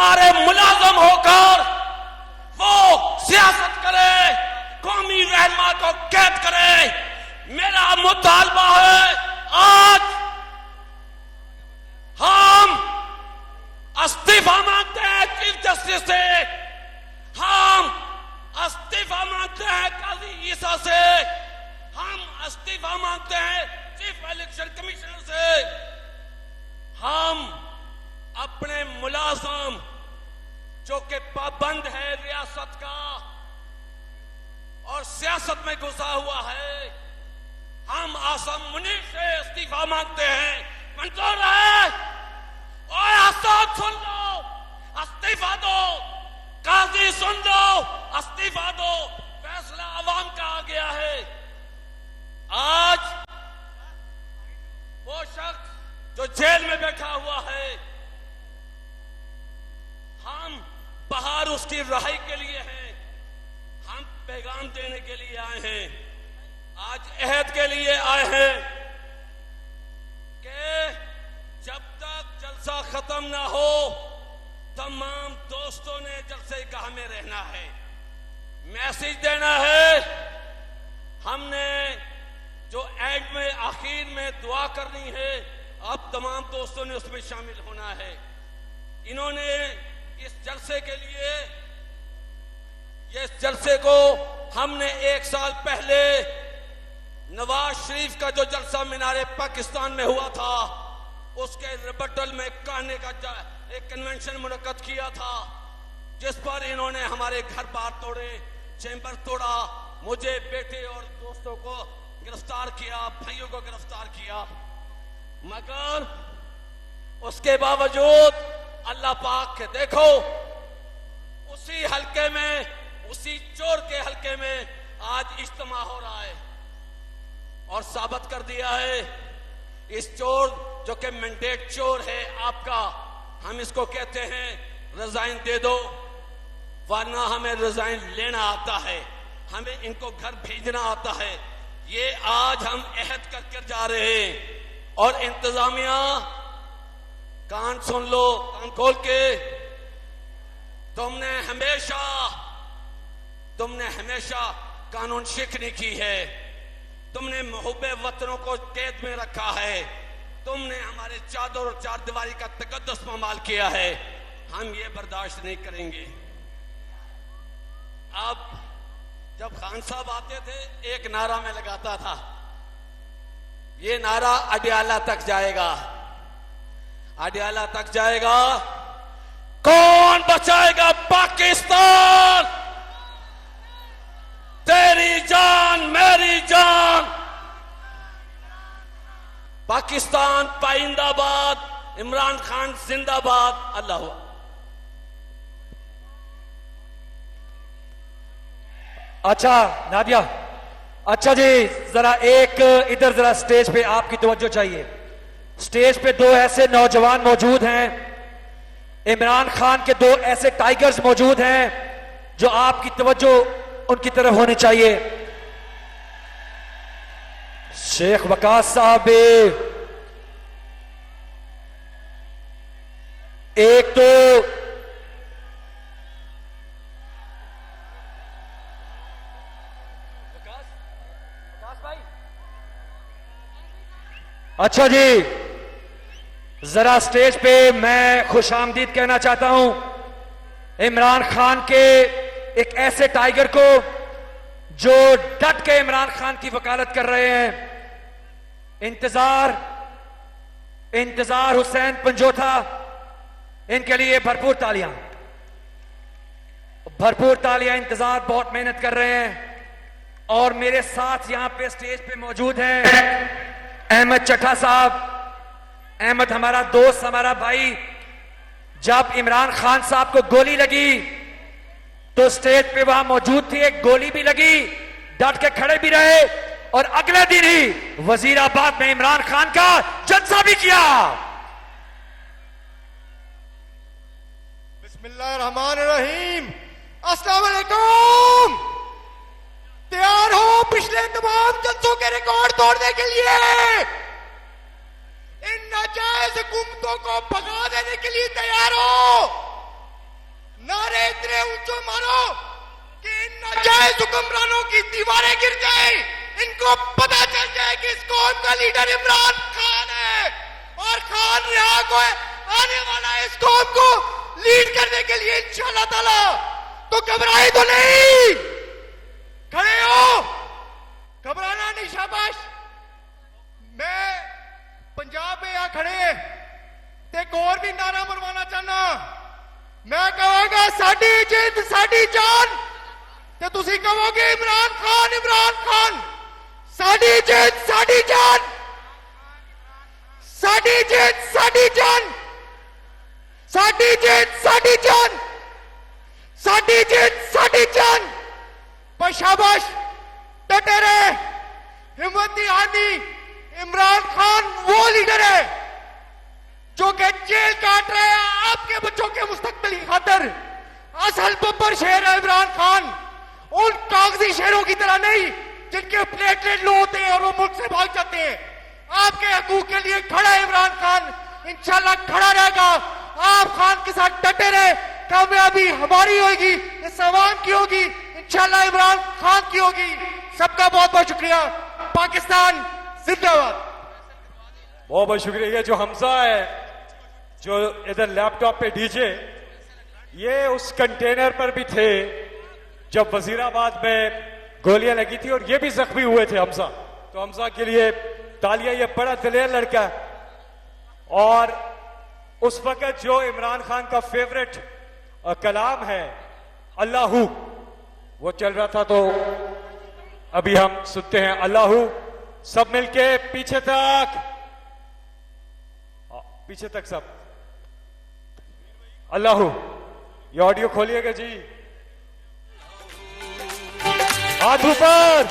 हमारे मुलाजम होकर वो सियासत करे, कौमी रहनुमा को कैद करे। मेरा मुतालबा है आज हम इस्तीफा मांगते हैं चीफ जस्टिस से, हम इस्तीफा मांगते हैं काजी ईसा से, हम इस्तीफा मांगते हैं चीफ इलेक्शन कमिश्नर से। हम अपने मुलाजम जो कि पाबंद है रियासत का और सियासत में घुसा हुआ है, हम आसम मुनीर से इस्तीफा मांगते हैं। मंजूर है? ओए आसाद सुन लो, इस्तीफा दो। काजी सुन लो, इस्तीफा दो। फैसला आवाम का आ गया है। आज वो शख्स जो जेल में बैठा हुआ है, हम बाहर उसकी रिहाई के लिए हैं, हम पैगाम देने के लिए आए हैं, आज अहद के लिए आए हैं कि जब तक जलसा खत्म ना हो तमाम दोस्तों ने जलसे गाह में रहना है, मैसेज देना है। हमने जो एंड में आखिर में दुआ करनी है, अब तमाम दोस्तों ने उसमें शामिल होना है। इन्होंने इस जलसे के लिए, इस जलसे को हमने 1 साल पहले नवाज शरीफ का जो जलसा मीनारे पाकिस्तान में हुआ था उसके रिबटल में कहने का एक कन्वेंशन मुनक्कद किया था, जिस पर इन्होंने हमारे घर बार तोड़े, चैम्बर तोड़ा, मुझे, बेटे और दोस्तों को गिरफ्तार किया, भाइयों को गिरफ्तार किया। मगर उसके बावजूद अल्लाह पाक के देखो उसी हलके में, उसी चोर के हलके में आज इज्तिमा हो रहा है और साबित कर दिया है इस चोर जो कि मैंडेट चोर है आपका, हम इसको कहते हैं रिजाइन दे दो, वरना हमें रिजाइन लेना आता है, हमें इनको घर भेजना आता है। ये आज हम अहद करके जा रहे हैं। और इंतजामिया कान सुन लो, कान खोल के, तुमने हमेशा कानून शिकनी की है, तुमने मुहब्बे वतनों को कैद में रखा है, तुमने हमारे चादर और चार दीवारी का तकद्दुस पामाल किया है। हम ये बर्दाश्त नहीं करेंगे। अब जब खान साहब आते थे एक नारा में लगाता था, ये नारा अडियाला तक जाएगा, अडियाला तक जाएगा। कौन बचाएगा पाकिस्तान? तेरी जान मेरी जान, पाकिस्तान पाइंदाबाद, इमरान खान जिंदाबाद। अल्लाह। अच्छा नादिया, अच्छा जी, जरा एक इधर जरा स्टेज पे आपकी तवज्जो चाहिए। स्टेज पे 2 ऐसे नौजवान मौजूद हैं, इमरान खान के 2 ऐसे टाइगर्स मौजूद हैं जो आपकी तवज्जो उनकी तरफ होनी चाहिए। शेख वकास साहब, एक तो अच्छा जी, जरा स्टेज पे मैं खुशामदीद कहना चाहता हूं इमरान खान के एक ऐसे टाइगर को जो डट के इमरान खान की वकालत कर रहे हैं। इंतजार हुसैन पंजोथा, इनके लिए भरपूर तालियां, भरपूर तालियां। इंतजार बहुत मेहनत कर रहे हैं। और मेरे साथ यहां पे स्टेज पे मौजूद हैं अहमद चट्टा साहब। अहमद हमारा दोस्त, हमारा भाई। जब इमरान खान साहब को गोली लगी तो स्टेज पे वहां मौजूद थे, एक गोली भी लगी, डट के खड़े भी रहे और अगले दिन ही वजीराबाद में इमरान खान का जलसा भी किया। बिस्मिल्लाहिर्रहमानिर्रहीम। अस्सलाम वालेकुम। तैयार हो पिछले तमाम जलसों के रिकॉर्ड तोड़ने के लिए? इन नाजायज हुकूमतों को भगा देने के लिए तैयार हो? जो मारो कि इन नाजायज हुक्मरानों की दीवारें गिर जाए, इनको पता चल जाए कि इस कौम का लीडर इमरान खान है और खान रिहा को आने वाला है इस कौम को लीड करने के लिए इंशाअल्लाह ताला। तो घबराए तो नहीं, खड़े हो, घबराना नहीं, शाबाश। मैं पंजाब में यहां खड़े ते एक और भी नारा मरवाना चाहना। मैं कहूंगा साडी जिंद साडी जान, ते तुसी कहोगे इमरान खान इमरान खान। साडी जिंद साडी जान, साडी जिंद साडी जान, साडी जिंद साडी जान, साडी जिंद साडी जान। पर शाबाश, डटे रहे, हिम्मत नहीं हारनी। इमरान खान वो लीडर है जो कि जेल काट रहे हैं आपके बच्चों के मुस्तकबिल की खातिर। असल बब्बर शेर है इमरान खान, उन कागजी शेरों की तरह नहीं जिनके प्लेटलेट लो होते हैं और वो मुल्क से भाग जाते हैं। आपके हकूक के लिए खड़ा है इमरान खान, इंशाल्लाह खड़ा रहेगा। आप खान के साथ डटे रहे, कामयाबी हमारी होगी, इस अवाम की होगी, इंशाल्लाह इमरान खान की होगी। सबका बहुत बहुत शुक्रिया। पाकिस्तान जिंदाबाद। बहुत बहुत शुक्रिया। ये जो हमजा है जो इधर लैपटॉप पे डीजे, ये उस कंटेनर पर भी थे जब वजीराबाद में गोलियां लगी थी और ये भी जख्मी हुए थे हमजा। तो हमजा के लिए तालियां, ये बड़ा दिलेर लड़का है। और उस वक्त जो इमरान खान का फेवरेट कलाम है अल्लाहू, वो चल रहा था। तो अभी हम सुनते हैं अल्लाहू, सब मिलके पीछे तक, पीछे तक सब अल्लाहू। ये ऑडियो खोलिएगा जी, हाथ ऊपर।